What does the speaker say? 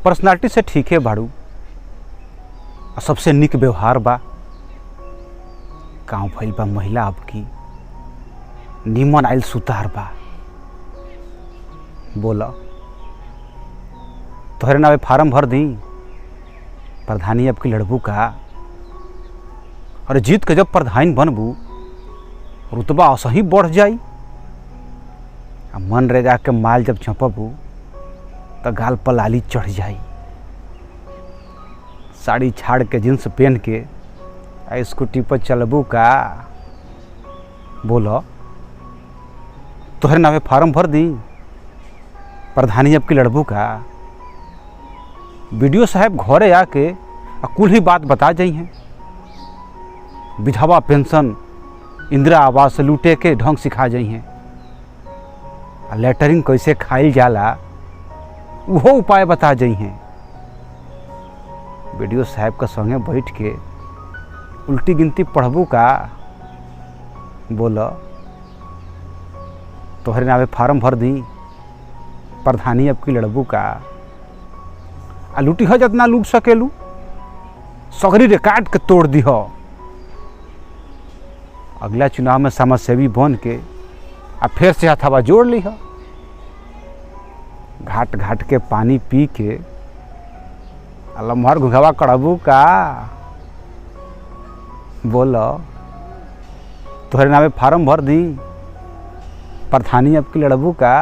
Personality से ठीक है बाड़ू, सबसे निक व्यवहार बा, गाँव भइल बा महिला अब की नीमन आइल सुतार बा। बोला तोहरे नावे फार्म भर दी, प्रधानी अब की लड़बू का। और जीत के जब प्रधान बनबू रुतबा असही बढ़ जाई। मन रेगा के माल जब झपबू तो गाल पर लाली चढ़ जाई। साड़ी छाड़ के जींस पहन के स्कूटी पर चलबू का। बोलो तोहरे नावे फार्म भर दी, प्रधानी अब की लड़बू का। वीडियो साहब घरे आके कुल ही बात बता जाई हैं। विधवा पेंशन इंदिरा आवास लूटे के ढंग सिखा जाई हैं। लेटरिंग कैसे खाइल जाला वो उपाय बता जाई हैं। वीडियो साहब का संगे बैठ के उल्टी गिनती पढ़बू का। बोलो तोहरे नावे फार्म भर दी, प्रधानी अब की लड़बू का। आ लूटी हो जितना लूट सकेलू, सगरी रिकॉर्ड के तोड़ दी हो। अगला चुनाव में समाजसेवी बन के आ फिर से हथवा जोड़ ली हो। घाट घाट के पानी पी के लम्हर घुघवा कड़बू का। बोलो तोहरे नामे फार्म भर दी, प्रधानी अब की लड़बू का।